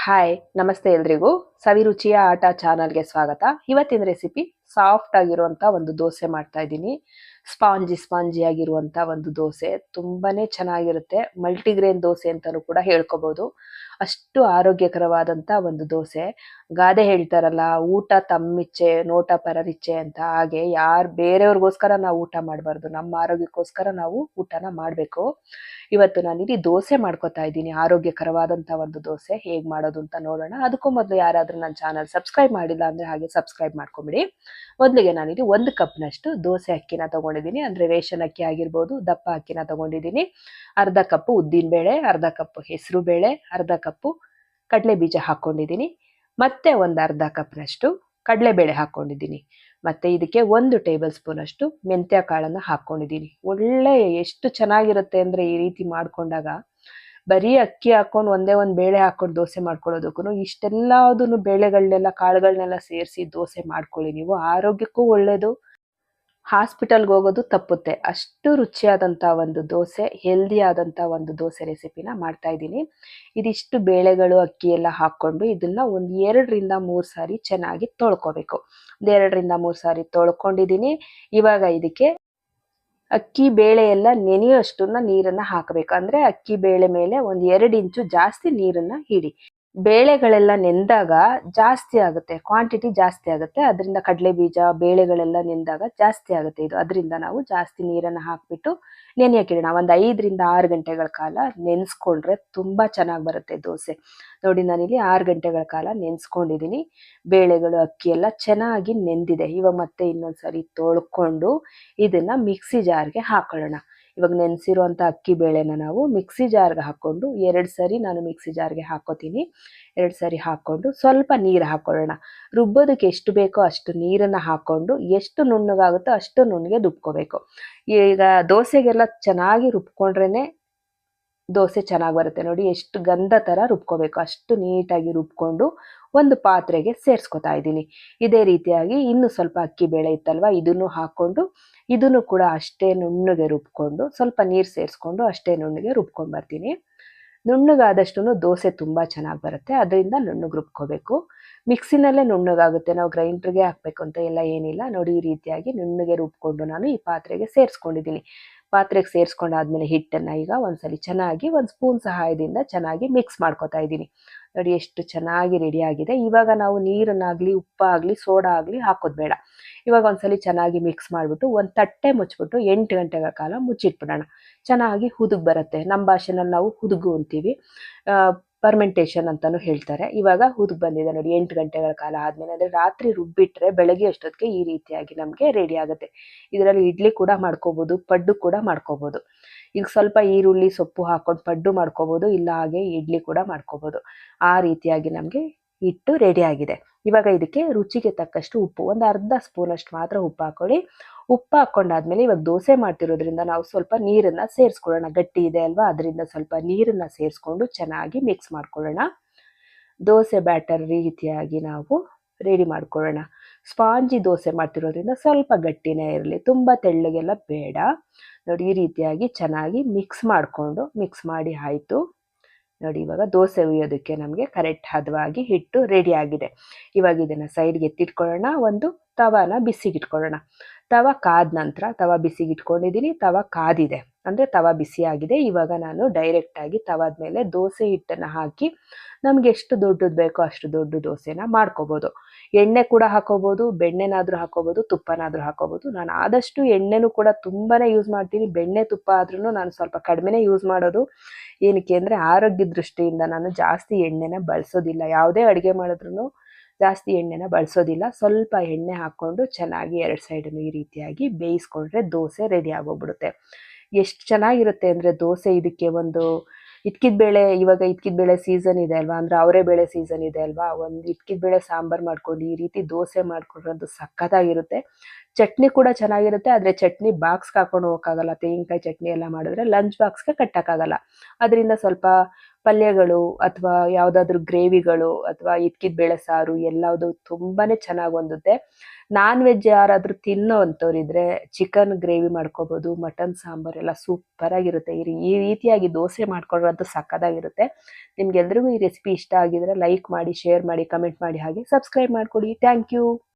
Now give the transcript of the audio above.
Hi ನಮಸ್ತೆ ಎಲ್ರಿಗೂ ಸವಿರುಚಿಯ ಆಟ ಚಾನಲ್ಗೆ ಸ್ವಾಗತ. ಇವತ್ತಿನ ರೆಸಿಪಿ ಸಾಫ್ಟ್ ಆಗಿರುವಂತ ಒಂದು ದೋಸೆ ಮಾಡ್ತಾ ಇದ್ದೀನಿ. ಸ್ಪಾಂಜಿ ಆಗಿರುವಂತ ಒಂದು ದೋಸೆ ತುಂಬಾನೇ ಚೆನ್ನಾಗಿರುತ್ತೆ. ಮಲ್ಟಿಗ್ರೇನ್ ದೋಸೆ ಅಂತಾನೂ ಕೂಡ ಹೇಳ್ಕೋಬಹುದು. ಅಷ್ಟು ಆರೋಗ್ಯಕರವಾದಂತ ಒಂದು ದೋಸೆ. ಗಾದೆ ಹೇಳ್ತಾರಲ್ಲ, ಊಟ ತಮ್ಮಿಚ್ಛೆ ನೋಟ ಪರರಿಚ್ಛೆ ಅಂತ. ಹಾಗೆ ಬೇರೆಯವ್ರಿಗೋಸ್ಕರ ನಾವು ಊಟ ಮಾಡಬಾರ್ದು, ನಮ್ಮ ಆರೋಗ್ಯಕ್ಕೋಸ್ಕರ ನಾವು ಊಟನ ಮಾಡಬೇಕು. ಇವತ್ತು ನಾನಿಲ್ಲಿ ದೋಸೆ ಮಾಡ್ಕೊತಾ ಇದ್ದೀನಿ. ಆರೋಗ್ಯಕರವಾದಂತ ಒಂದು ದೋಸೆ ಹೇಗ್ ಮಾಡೋದು ಅಂತ ನೋಡೋಣ. ಅದಕ್ಕೂ ಮೊದಲು ಯಾರಾದ್ರೂ ನನ್ನ ಚಾನಲ್ ಸಬ್ಸ್ಕ್ರೈಬ್ ಮಾಡಿಲ್ಲ ಅಂದ್ರೆ ಹಾಗೆ ಸಬ್ಸ್ಕ್ರೈಬ್ ಮಾಡ್ಕೊಂಬಿಡಿ. ಮೊದಲಿಗೆ ನಾನಿಲ್ಲಿ 1 ಕಪ್ನಷ್ಟು ದೋಸೆ ಅಕ್ಕಿನ ತಗೊಂಡಿದ್ದೀನಿ. ಅಂದ್ರೆ ರೇಷನ್ ಅಕ್ಕಿ ಆಗಿರ್ಬೋದು, ದಪ್ಪ ಅಕ್ಕಿನ ತಗೊಂಡಿದ್ದೀನಿ. ಅರ್ಧ ಕಪ್ ಉದ್ದಿನ ಬೇಳೆ, ಅರ್ಧ ಕಪ್ ಹೆಸರು ಬೇಳೆ, ಅರ್ಧ ಕಪ್ ಕಡಲೆ ಬೀಜ ಹಾಕೊಂಡಿದ್ದೀನಿ. ಮತ್ತೆ ಒಂದು ಅರ್ಧ ಕಪ್ನಷ್ಟು ಕಡಲೆಬೇಳೆ ಹಾಕೊಂಡಿದ್ದೀನಿ. ಮತ್ತೆ ಇದಕ್ಕೆ 1 ಟೇಬಲ್ ಸ್ಪೂನ್ ಅಷ್ಟು ಮೆಂತ್ಯ ಕಾಳನ್ನ ಹಾಕೊಂಡಿದ್ದೀನಿ. ಒಳ್ಳೆ ಎಷ್ಟು ಚೆನ್ನಾಗಿರುತ್ತೆ ಅಂದ್ರೆ ಈ ರೀತಿ ಮಾಡ್ಕೊಂಡಾಗ, ಬರೀ ಅಕ್ಕಿ ಹಾಕೊಂಡು ಒಂದೇ ಒಂದು ಬೇಳೆ ಹಾಕೊಂಡು ದೋಸೆ ಮಾಡ್ಕೊಳ್ಳೋದಕ್ಕೂ ಇಷ್ಟೆಲ್ಲದನ್ನು ಬೇಳೆಗಳನ್ನೆಲ್ಲ ಕಾಳುಗಳನ್ನೆಲ್ಲ ಸೇರಿಸಿ ದೋಸೆ ಮಾಡ್ಕೊಳ್ಳಿ. ನೀವು ಆರೋಗ್ಯಕ್ಕೂ ಒಳ್ಳೇದು, ಹಾಸ್ಪಿಟಲ್ಗೆ ಹೋಗೋದು ತಪ್ಪುತ್ತೆ. ಅಷ್ಟು ರುಚಿಯಾದಂಥ ಒಂದು ದೋಸೆ, ಹೆಲ್ದಿ ಆದಂಥ ಒಂದು ದೋಸೆ ರೆಸಿಪಿನ ಮಾಡ್ತಾ ಇದ್ದೀನಿ. ಇದಿಷ್ಟು ಬೇಳೆಗಳು ಅಕ್ಕಿ ಎಲ್ಲ ಹಾಕ್ಕೊಂಡು ಇದನ್ನ ಒಂದು 2ರಿಂದ 3 ಸಾರಿ ಚೆನ್ನಾಗಿ ತೊಳ್ಕೊಬೇಕು. 2ರಿಂದ 3 ಸಾರಿ ತೊಳ್ಕೊಂಡಿದ್ದೀನಿ. ಇವಾಗ ಇದಕ್ಕೆ ಅಕ್ಕಿ ಬೇಳೆ ಎಲ್ಲ ನೆನೆಯೋಷ್ಟನ್ನ ನೀರನ್ನ ಹಾಕಬೇಕು. ಅಂದ್ರೆ ಅಕ್ಕಿ ಬೇಳೆ ಮೇಲೆ ಒಂದು 2 ಇಂಚು ಜಾಸ್ತಿ ನೀರನ್ನ ಹಿಡಿ. ಬೇಳೆಗಳೆಲ್ಲ ನೆಂದಾಗ ಜಾಸ್ತಿ ಆಗುತ್ತೆ, ಕ್ವಾಂಟಿಟಿ ಜಾಸ್ತಿ ಆಗುತ್ತೆ. ಅದರಿಂದ ಕಡಲೆ ಬೀಜ ಬೇಳೆಗಳೆಲ್ಲ ನೆಂದಾಗ ಜಾಸ್ತಿ ಆಗುತ್ತೆ ಇದು. ಅದರಿಂದ ನಾವು ಜಾಸ್ತಿ ನೀರನ್ನು ಹಾಕ್ಬಿಟ್ಟು ನೆನೆಯಕ್ಕಿಡೋಣ. ಒಂದು 5ರಿಂದ 6 ಗಂಟೆಗಳ ಕಾಲ ನೆನೆಸ್ಕೊಂಡ್ರೆ ತುಂಬಾ ಚೆನ್ನಾಗಿ ಬರುತ್ತೆ ದೋಸೆ. ನೋಡಿ, ನಾನಿಲ್ಲಿ 6 ಗಂಟೆಗಳ ಕಾಲ ನೆನೆಸ್ಕೊಂಡಿದ್ದೀನಿ. ಬೇಳೆಗಳು ಅಕ್ಕಿ ಎಲ್ಲ ಚೆನ್ನಾಗಿ ನೆಂದಿದೆ. ಇವಾಗ ಮತ್ತೆ ಇನ್ನೊಂದ್ಸರಿ ತೊಳ್ಕೊಂಡು ಇದನ್ನ ಮಿಕ್ಸಿ ಜಾರ್ಗೆ ಹಾಕೊಳ್ಳೋಣ. ಇವಾಗ ನೆನೆಸಿರುವಂಥ ಅಕ್ಕಿ ಬೇಳೆನ ನಾವು ಮಿಕ್ಸಿ ಜಾರ್ಗೆ ಹಾಕ್ಕೊಂಡು 2 ಸರಿ ನಾನು ಮಿಕ್ಸಿ ಜಾರ್ಗೆ ಹಾಕೋತೀನಿ. 2 ಸರಿ ಹಾಕ್ಕೊಂಡು ಸ್ವಲ್ಪ ನೀರು ಹಾಕೊಳ್ಳೋಣ. ರುಬ್ಬೋದಕ್ಕೆ ಎಷ್ಟು ಬೇಕೋ ಅಷ್ಟು ನೀರನ್ನು ಹಾಕ್ಕೊಂಡು ಎಷ್ಟು ನುಣ್ಣಗಾಗುತ್ತೋ ಅಷ್ಟು ನುಣ್ಣಗೆ ರುಬ್ಕೋಬೇಕು. ಈಗ ದೋಸೆಗೆಲ್ಲ ಚೆನ್ನಾಗಿ ರುಬ್ಕೊಂಡ್ರೇನೆ ದೋಸೆ ಚೆನ್ನಾಗಿ ಬರುತ್ತೆ. ನೋಡಿ, ಎಷ್ಟು ಗಂಧ ಥರ ರುಬ್ಕೋಬೇಕು, ಅಷ್ಟು ನೀಟಾಗಿ ರುಬ್ಕೊಂಡು ಒಂದು ಪಾತ್ರೆಗೆ ಸೇರಿಸ್ಕೊತಾ ಇದ್ದೀನಿ. ಇದೇ ರೀತಿಯಾಗಿ ಇನ್ನು ಸ್ವಲ್ಪ ಅಕ್ಕಿ ಬೇಳೆ ಇತ್ತಲ್ವ, ಇದನ್ನು ಹಾಕ್ಕೊಂಡು ಇದನ್ನು ಕೂಡ ಅಷ್ಟೇ ನುಣ್ಣಗೆ ರುಬ್ಕೊಂಡು ಸ್ವಲ್ಪ ನೀರು ಸೇರಿಸ್ಕೊಂಡು ಅಷ್ಟೇ ನುಣ್ಣಗೆ ರುಬ್ಕೊಂಡು ಬರ್ತೀನಿ. ನುಣ್ಣಗಾದಷ್ಟು ದೋಸೆ ತುಂಬ ಚೆನ್ನಾಗಿ ಬರುತ್ತೆ. ಅದರಿಂದ ನುಣ್ಣಗೆ ರುಬ್ಕೋಬೇಕು. ಮಿಕ್ಸಿನಲ್ಲೇ ನುಣ್ಣಗಾಗುತ್ತೆ, ನಾವು ಗ್ರೈಂಡ್ರಿಗೆ ಹಾಕಬೇಕು ಅಂತ ಎಲ್ಲ ಏನಿಲ್ಲ. ನೋಡಿ, ಈ ರೀತಿಯಾಗಿ ನುಣ್ಣಗೆ ರುಬ್ಕೊಂಡು ನಾನು ಈ ಪಾತ್ರೆಗೆ ಸೇರಿಸ್ಕೊಂಡಿದ್ದೀನಿ. ಪಾತ್ರೆಗೆ ಸೇರಿಸ್ಕೊಂಡಾದ್ಮೇಲೆ ಹಿಟ್ಟನ್ನು ಈಗ ಒಂದ್ಸಲಿ ಚೆನ್ನಾಗಿ ಒಂದು ಸ್ಪೂನ್ ಸಹಾಯದಿಂದ ಚೆನ್ನಾಗಿ ಮಿಕ್ಸ್ ಮಾಡ್ಕೊತಾ ಇದ್ದೀನಿ. ನೋಡಿ, ಎಷ್ಟು ಚೆನ್ನಾಗಿ ರೆಡಿ ಆಗಿದೆ. ಇವಾಗ ನಾವು ನೀರನ್ನಾಗಲಿ ಉಪ್ಪಾಗಲಿ ಸೋಡಾ ಆಗಲಿ ಹಾಕೋದು ಬೇಡ. ಇವಾಗ ಒಂದ್ಸಲಿ ಚೆನ್ನಾಗಿ ಮಿಕ್ಸ್ ಮಾಡಿಬಿಟ್ಟು ಒಂದು ತಟ್ಟೆ ಮುಚ್ಚಿಬಿಟ್ಟು 8 ಗಂಟೆಗಳ ಕಾಲ ಮುಚ್ಚಿಟ್ಬಿಡೋಣ. ಚೆನ್ನಾಗಿ ಹುದುಗ್ ಬರುತ್ತೆ. ನಮ್ಮ ಭಾಷೆನಲ್ಲಿ ನಾವು ಹುದುಗು ಅಂತೀವಿ, ಫರ್ಮೆಂಟೇಷನ್ ಅಂತಾನು ಹೇಳ್ತಾರೆ. ಇವಾಗ ಹುದುಗ್ ಬಂದಿದೆ ನೋಡಿ. 8 ಗಂಟೆಗಳ ಕಾಲ ಆದಮೇಲೆ, ಅಂದರೆ ರಾತ್ರಿ ರುಬ್ಬಿಟ್ರೆ ಬೆಳಗ್ಗೆ ಅಷ್ಟೊತ್ತಿಗೆ ಈ ರೀತಿಯಾಗಿ ನಮಗೆ ರೆಡಿ ಆಗುತ್ತೆ. ಇದರಲ್ಲಿ ಇಡ್ಲಿ ಕೂಡ ಮಾಡ್ಕೋಬೋದು, ಪಡ್ಡು ಕೂಡ ಮಾಡ್ಕೋಬೋದು. ಈಗ ಸ್ವಲ್ಪ ಈರುಳ್ಳಿ ಸೊಪ್ಪು ಹಾಕೊಂಡು ಪಡ್ಡು ಮಾಡ್ಕೋಬೋದು, ಇಲ್ಲ ಹಾಗೆ ಇಡ್ಲಿ ಕೂಡ ಮಾಡ್ಕೋಬೋದು. ಆ ರೀತಿಯಾಗಿ ನಮಗೆ ಹಿಟ್ಟು ರೆಡಿ ಆಗಿದೆ. ಇವಾಗ ಇದಕ್ಕೆ ರುಚಿಗೆ ತಕ್ಕಷ್ಟು ಉಪ್ಪು, ಒಂದು ಅರ್ಧ ಸ್ಪೂನ್ ಅಷ್ಟು ಮಾತ್ರ ಉಪ್ಪು ಹಾಕೊಳ್ಳಿ. ಉಪ್ಪು ಹಾಕೊಂಡಾದ್ಮೇಲೆ ಇವಾಗ ದೋಸೆ ಮಾಡ್ತಿರೋದ್ರಿಂದ ನಾವು ಸ್ವಲ್ಪ ನೀರನ್ನ ಸೇರಿಸ್ಕೊಳ್ಳೋಣ. ಗಟ್ಟಿ ಇದೆ ಅಲ್ವಾ, ಅದರಿಂದ ಸ್ವಲ್ಪ ನೀರನ್ನ ಸೇರಿಸ್ಕೊಂಡು ಚೆನ್ನಾಗಿ ಮಿಕ್ಸ್ ಮಾಡ್ಕೊಳ್ಳೋಣ. ದೋಸೆ ಬ್ಯಾಟರ್ ರೀತಿಯಾಗಿ ನಾವು ರೆಡಿ ಮಾಡ್ಕೊಳ್ಳೋಣ. ಸ್ಪಾಂಜಿ ದೋಸೆ ಮಾಡ್ತಿರೋದ್ರಿಂದ ಸ್ವಲ್ಪ ಗಟ್ಟಿನೇ ಇರಲಿ, ತುಂಬ ತೆಳ್ಳಗೆಲ್ಲ ಬೇಡ. ನೋಡಿ, ಈ ರೀತಿಯಾಗಿ ಚೆನ್ನಾಗಿ ಮಿಕ್ಸ್ ಮಾಡಿ ಆಯಿತು. ನೋಡಿ, ಇವಾಗ ದೋಸೆ ಹುಯ್ಯೋದಕ್ಕೆ ನಮಗೆ ಕರೆಕ್ಟ್ ಹದವಾಗಿ ಹಿಟ್ಟು ರೆಡಿ ಆಗಿದೆ. ಇವಾಗ ಇದನ್ನು ಸೈಡ್ಗೆ ಎತ್ತಿಟ್ಕೊಳ್ಳೋಣ. ಒಂದು ತವಾನ ಬಿಸಿಗಿಟ್ಕೊಳ್ಳೋಣ. ತವ ಕಾದ ನಂತರ, ತವ ಬಿಸಿಗಿಟ್ಕೊಂಡಿದ್ದೀನಿ, ತವ ಕಾದಿದೆ ಅಂದರೆ ತವ ಬಿಸಿ ಆಗಿದೆ. ಇವಾಗ ನಾನು ಡೈರೆಕ್ಟಾಗಿ ತವಾದ ಮೇಲೆ ದೋಸೆ ಹಿಟ್ಟನ್ನು ಹಾಕಿ ನಮ್ಗೆ ಎಷ್ಟು ದೊಡ್ಡದು ಬೇಕೋ ಅಷ್ಟು ದೊಡ್ಡ ದೋಸೆನ ಮಾಡ್ಕೋಬೋದು. ಎಣ್ಣೆ ಕೂಡ ಹಾಕೋಬೋದು, ಬೆಣ್ಣೆನಾದರೂ ಹಾಕೋಬೋದು, ತುಪ್ಪನಾದರೂ ಹಾಕೋಬೋದು. ನಾನು ಆದಷ್ಟು ಎಣ್ಣೆನೂ ಕೂಡ ತುಂಬಾ ಯೂಸ್ ಮಾಡ್ತೀನಿ. ಬೆಣ್ಣೆ ತುಪ್ಪ ಆದ್ರೂ ನಾನು ಸ್ವಲ್ಪ ಕಡಿಮೆನೇ ಯೂಸ್ ಮಾಡೋದು. ಏನಕ್ಕೆ ಅಂದರೆ ಆರೋಗ್ಯ ದೃಷ್ಟಿಯಿಂದ ನಾನು ಜಾಸ್ತಿ ಎಣ್ಣೆನ ಬಳಸೋದಿಲ್ಲ. ಯಾವುದೇ ಅಡುಗೆ ಮಾಡಿದ್ರೂ ಜಾಸ್ತಿ ಎಣ್ಣೆನ ಬಳಸೋದಿಲ್ಲ. ಸ್ವಲ್ಪ ಎಣ್ಣೆ ಹಾಕ್ಕೊಂಡು ಚೆನ್ನಾಗಿ 2 ಸೈಡನ್ನು ಈ ರೀತಿಯಾಗಿ ಬೇಯಿಸ್ಕೊಂಡ್ರೆ ದೋಸೆ ರೆಡಿ ಆಗೋಗ್ಬಿಡುತ್ತೆ. ಎಷ್ಟು ಚೆನ್ನಾಗಿರುತ್ತೆ ಅಂದರೆ ದೋಸೆ. ಇದಕ್ಕೆ ಒಂದು ಬೇಳೆ, ಇವಾಗ ಬೇಳೆ ಸೀಸನ್ ಇದೆ ಅಲ್ವಾ, ಅಂದರೆ ಅವರೇ ಬೇಳೆ ಸೀಸನ್ ಇದೆ ಅಲ್ವಾ, ಒಂದು ಬೇಳೆ ಸಾಂಬಾರು ಮಾಡ್ಕೊಂಡು ಈ ರೀತಿ ದೋಸೆ ಮಾಡ್ಕೊಂಡ್ರೆ ಅದು ಸಖತ್ತಾಗಿರುತ್ತೆ. ಚಟ್ನಿ ಕೂಡ ಚೆನ್ನಾಗಿರುತ್ತೆ. ಆದರೆ ಚಟ್ನಿ ಬಾಕ್ಸ್ಗೆ ಹಾಕೊಂಡು ಹೋಗೋಕ್ಕಾಗಲ್ಲ. ತೆಂಗಿನಕಾಯಿ ಚಟ್ನಿ ಎಲ್ಲ ಮಾಡಿದ್ರೆ ಲಂಚ್ ಬಾಕ್ಸ್ಗೆ ಕಟ್ಟೋಕ್ಕಾಗಲ್ಲ. ಅದರಿಂದ ಸ್ವಲ್ಪ ಪಲ್ಯಗಳು ಅಥವಾ ಯಾವ್ದಾದ್ರು ಗ್ರೇವಿಗಳು ಅಥವಾ ಇದ್ಕಿದ್ ಬೇಳೆ ಸಾರು ಎಲ್ಲವುದು ತುಂಬಾನೇ ಚೆನ್ನಾಗಿ ಹೊಂದುತ್ತೆ. ನಾನ್ ವೆಜ್ ಯಾರಾದ್ರೂ ತಿನ್ನೋವಂಥವ್ರಿದ್ರೆ ಚಿಕನ್ ಗ್ರೇವಿ ಮಾಡ್ಕೋಬಹುದು, ಮಟನ್ ಸಾಂಬಾರ್ ಎಲ್ಲ ಸೂಪರ್ ಆಗಿರುತ್ತೆ. ಈ ರೀತಿಯಾಗಿ ದೋಸೆ ಮಾಡ್ಕೊಂಡ್ರಂತೂ ಸಕ್ಕತ್ತಾಗಿರುತ್ತೆ. ನಿಮ್ಗೆಲ್ರಿಗೂ ಈ ರೆಸಿಪಿ ಇಷ್ಟ ಆಗಿದ್ರೆ ಲೈಕ್ ಮಾಡಿ, ಶೇರ್ ಮಾಡಿ, ಕಮೆಂಟ್ ಮಾಡಿ, ಹಾಗೆ ಸಬ್ಸ್ಕ್ರೈಬ್ ಮಾಡ್ಕೊಡಿ. Thank you.